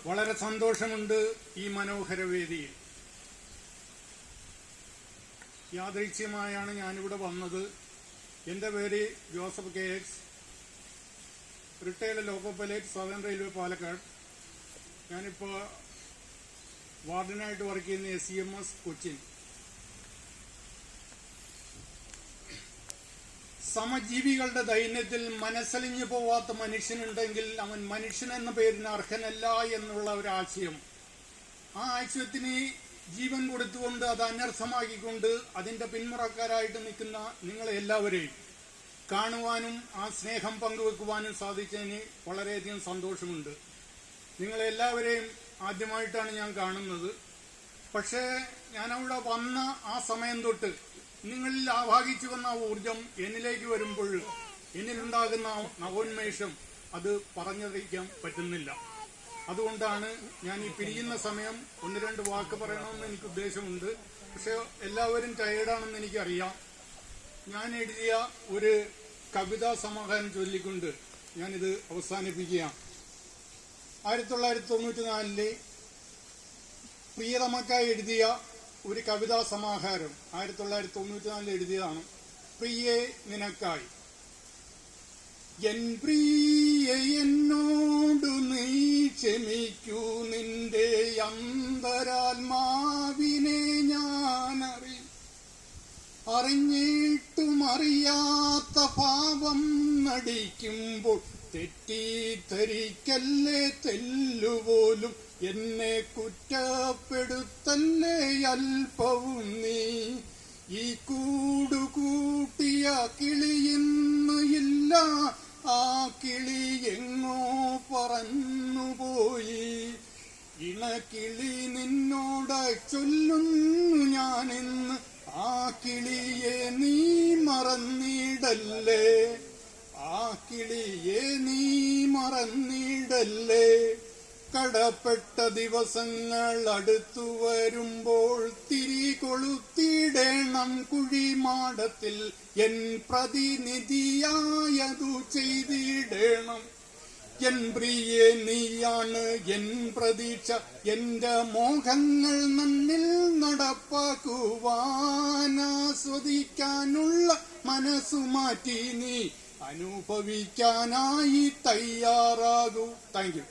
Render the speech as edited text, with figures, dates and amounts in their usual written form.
വളരെ സന്തോഷമുണ്ട് ഈ മനോഹര വേദിയിൽ. യാദൃച്ഛികമായാണ് ഞാനിവിടെ വന്നത്. എൻ്റെ പേര് Joseph KX, retired loco pilot, southern railway Palakkad. ഞാനിപ്പോൾ വാർഡനായിട്ട് വർക്ക് ചെയ്യുന്ന SCMS കൊച്ചിൻ. സമജീവികളുടെ ദൈന്യത്തിൽ മനസ്സലിഞ്ഞു പോവാത്ത മനുഷ്യനുണ്ടെങ്കിൽ അവൻ മനുഷ്യൻ എന്ന പേരിന് അർഹനല്ല എന്നുള്ള ഒരാശയം, ആ ആശയത്തിന് ജീവൻ കൊടുത്തുകൊണ്ട് അത് അനർത്ഥമാക്കിക്കൊണ്ട് അതിന്റെ പിന്മുറക്കാരായിട്ട് നിൽക്കുന്ന നിങ്ങളെ എല്ലാവരെയും കാണുവാനും ആ സ്നേഹം പങ്കുവെക്കുവാനും സാധിച്ചതിന് വളരെയധികം സന്തോഷമുണ്ട്. നിങ്ങളെല്ലാവരെയും ആദ്യമായിട്ടാണ് ഞാൻ കാണുന്നത്. പക്ഷേ ഞാനവിടെ വന്ന ആ സമയം തൊട്ട് നിങ്ങളിൽ ആവാഹിച്ചു വന്ന ഊർജം എന്നിലേക്ക് വരുമ്പോൾ എന്നിലുണ്ടാകുന്ന നവോന്മേഷം അത് പറഞ്ഞറിയിക്കാൻ പറ്റുന്നില്ല. അതുകൊണ്ടാണ് ഞാൻ ഈ പിരിയുന്ന സമയം 1-2 വാക്ക് പറയണമെന്ന് എനിക്ക് ഉദ്ദേശമുണ്ട്. പക്ഷെ എല്ലാവരും ടയേർഡാണെന്ന് എനിക്കറിയാം. ഞാൻ എഴുതിയ ഒരു കവിതാ സമാഹാരം ചൊല്ലിക്കൊണ്ട് ഞാനിത് അവസാനിപ്പിക്കുകയാണ്. 1994 പ്രിയതമക്കായി എഴുതിയ ഒരു കവിതാ സമാഹാരം 1994 എഴുതിയതാണ്. പ്രിയേ നിനക്കായി. എൻ പ്രിയ എന്നോടു നീ ക്ഷമിക്കൂ, നിന്റെ അന്തരാത്മാവിനെ അറിഞ്ഞിട്ടും അറിയാത്ത പാപം നടിക്കുമ്പോൾ തെറ്റിദ്ധരിക്കല്ലേ, തെല്ലുപോലും എന്നെ കുറ്റപ്പെടുത്തല്ലേ അല്പവും നീ. ഈ കൂടുകൂട്ടിയ കിളിയിന്ന് ഇല്ല, ആ കിളി എങ്ങോ പറന്നുപോയി. ഇണക്കിളി നിന്നോട് ചൊല്ലുന്നു ഞാനിന്ന്, ആ കിളിയെ നീ മറന്നിടല്ലേ, ആ കിളിയെ നീ മറന്നിടല്ലേ. കടപ്പെട്ട ദിവസങ്ങൾ അടുത്തു വരുമ്പോൾ തിരികൊളുത്തിടേണം കുഴിമാടത്തിൽ, എൻ പ്രതിനിധിയായതു ചെയ്തിടേണം. എൻ പ്രിയേ നീയാണ് എൻ പ്രതീക്ഷ, എന്റെ മോഹങ്ങൾ നന്നിൽ നടപ്പാക്കുവാനാസ്വദിക്കാനുള്ള മനസ്സു മാറ്റി നീ അനുഭവിക്കാനായി തയ്യാറാകൂ. Thank you.